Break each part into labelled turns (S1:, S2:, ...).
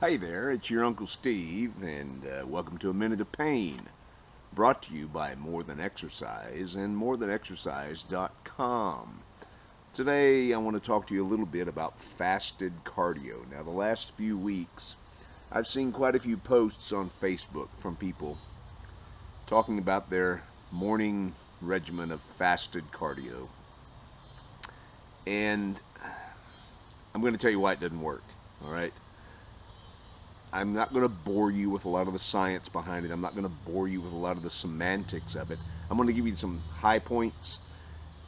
S1: Hey there, it's your Uncle Steve, and welcome to A Minute of Pain, brought to you by More Than Exercise and morethanexercise.com. Today, I want to talk to you a little bit about fasted cardio. Now, the last few weeks, I've seen quite a few posts on Facebook from people talking about their morning regimen of fasted cardio, and I'm going to tell you why it doesn't work, all right? I'm not going to bore you with a lot of the science behind it. I'm not going to bore you with a lot of the semantics of it. I'm going to give you some high points.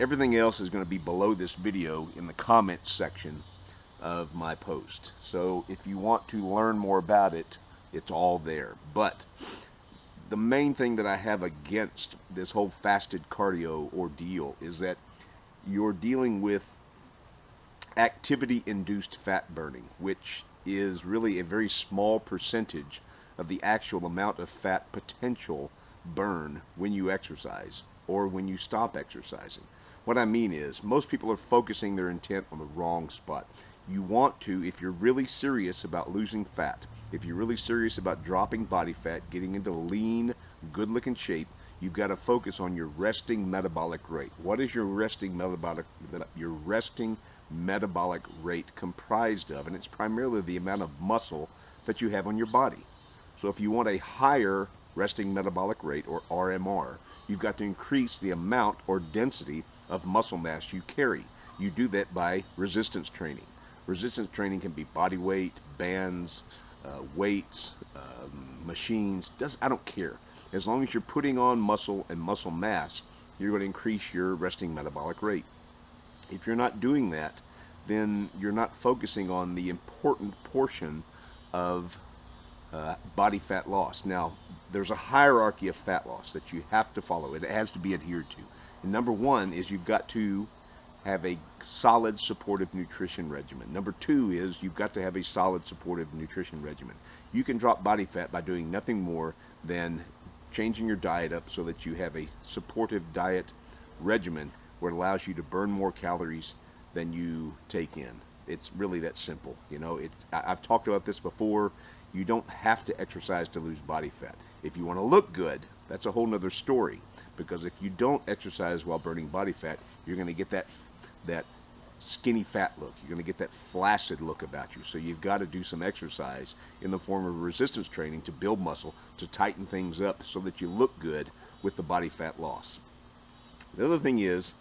S1: Everything else is going to be below this video in the comments section of my post. So if you want to learn more about it, it's all there. But the main thing that I have against this whole fasted cardio ordeal is that you're dealing with activity-induced fat burning, which is really a very small percentage of the actual amount of fat potential burn when you exercise or when you stop exercising. What I mean is, most people are focusing their intent on the wrong spot. You want to, if you're really serious about losing fat, if you're really serious about dropping body fat, getting into lean, good-looking shape, you've got to focus on your resting metabolic rate. What is your resting metabolic rate comprised of? And it's primarily the amount of muscle that you have on your body. So if you want a higher resting metabolic rate, or RMR, you've got to increase the amount or density of muscle mass you carry. You do that by resistance training. Resistance training can be body weight, bands, weights, machines. I don't care. As long as you're putting on muscle and muscle mass, you're going to increase your resting metabolic rate. If you're not doing that, then you're not focusing on the important portion of body fat loss. Now, there's a hierarchy of fat loss that you have to follow. It has to be adhered to. And number one is you've got to have a solid supportive nutrition regimen. Number two is you've got to have a solid supportive nutrition regimen. You can drop body fat by doing nothing more than changing your diet up so that you have a supportive diet regimen where it allows you to burn more calories than you take in. It's really that simple. You know, I've talked about this before. You don't have to exercise to lose body fat. If you want to look good, that's a whole nother story, because if you don't exercise while burning body fat, you're going to get that skinny fat look. You're going to get that flaccid look about you. So you've got to do some exercise in the form of resistance training to build muscle, to tighten things up so that you look good with the body fat loss. The other thing is,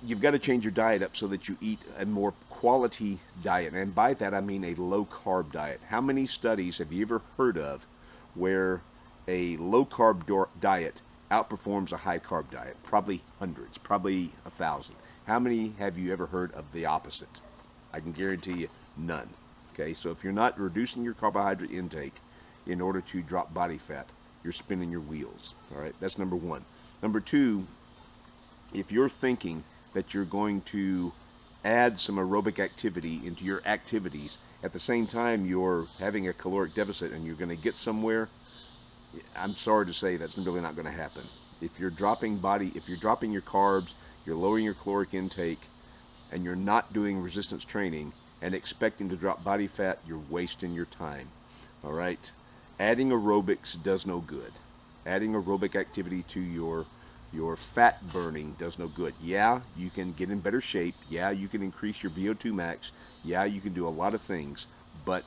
S1: you've got to change your diet up so that you eat a more quality diet. And by that I mean a low-carb diet. How many studies have you ever heard of where a low-carb diet outperforms a high-carb diet? Probably hundreds, probably 1,000. How many have you ever heard of the opposite? I can guarantee you none. Okay, so if you're not reducing your carbohydrate intake in order to drop body fat, you're spinning your wheels. All right, that's number one. Number two, if you're thinking that you're going to add some aerobic activity into your activities at the same time you're having a caloric deficit and you're going to get somewhere, I'm sorry to say that's really not going to happen. If you're dropping your carbs, you're lowering your caloric intake, and you're not doing resistance training and expecting to drop body fat, you're wasting your time. All right? Adding aerobics does no good. Adding aerobic activity to your fat burning does no good. Yeah, you can get in better shape. Yeah, you can increase your VO2 max. Yeah, you can do a lot of things, but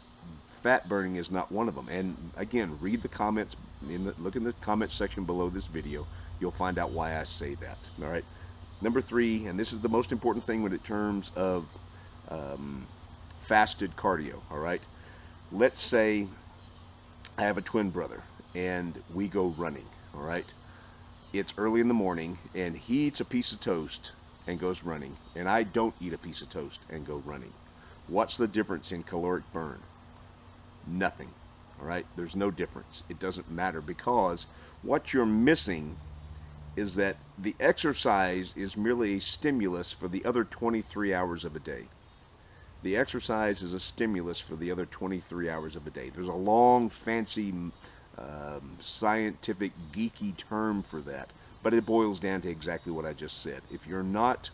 S1: fat burning is not one of them. And again, read the comments, look in the comments section below this video. You'll find out why I say that. All right. Number three, and this is the most important thing when it terms of fasted cardio. All right. Let's say I have a twin brother and we go running. All right. It's early in the morning and he eats a piece of toast and goes running, and I don't eat a piece of toast and go running. What's the difference in caloric burn? Nothing. All right, there's no difference. It doesn't matter, because what you're missing is that the exercise is merely a stimulus for the other 23 hours of a day. The exercise is a stimulus for the other 23 hours of a day. There's a long, fancy, scientific, geeky term for that, but it boils down to exactly what I just said. If you're not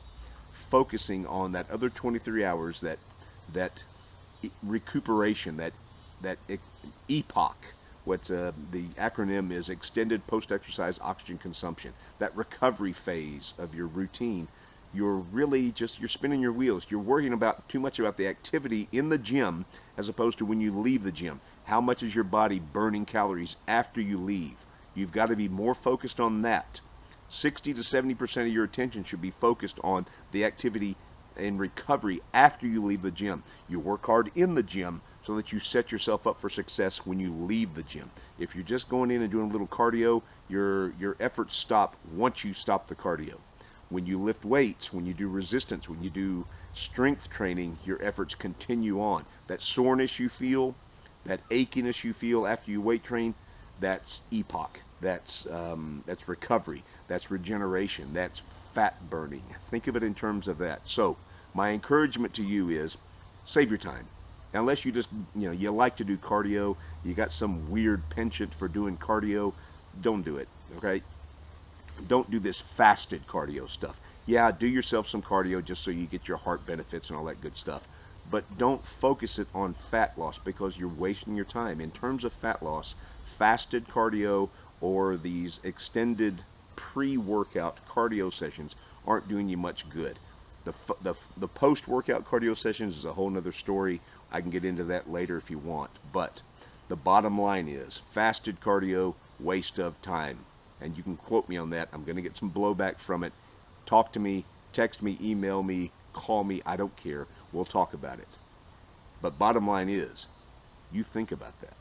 S1: focusing on that other 23 hours that recuperation, that EPOC. What the acronym is: extended post-exercise oxygen consumption. That recovery phase of your routine, you're really just, you're spinning your wheels. You're worrying about too much about the activity in the gym as opposed to when you leave the gym. How much is your body burning calories after you leave? You've got to be more focused on that. 60 to 70% of your attention should be focused on the activity and recovery after you leave the gym. You work hard in the gym so that you set yourself up for success when you leave the gym. If you're just going in and doing a little cardio, your efforts stop once you stop the cardio. When you lift weights, when you do resistance, when you do strength training, your efforts continue on. That soreness you feel, that achiness you feel after you weight train, that's EPOC. That's recovery. That's regeneration. That's fat burning. Think of it in terms of that. So my encouragement to you is save your time. Unless you just, you like to do cardio, you got some weird penchant for doing cardio, don't do it, okay? Don't do this fasted cardio stuff. Yeah, do yourself some cardio just so you get your heart benefits and all that good stuff. But don't focus it on fat loss because you're wasting your time. In terms of fat loss, fasted cardio or these extended pre-workout cardio sessions aren't doing you much good. The post-workout cardio sessions is a whole nother story. I can get into that later if you want. But the bottom line is fasted cardio, waste of time. And you can quote me on that. I'm going to get some blowback from it. Talk to me, text me, email me, call me. I don't care. We'll talk about it. But bottom line is, you think about that.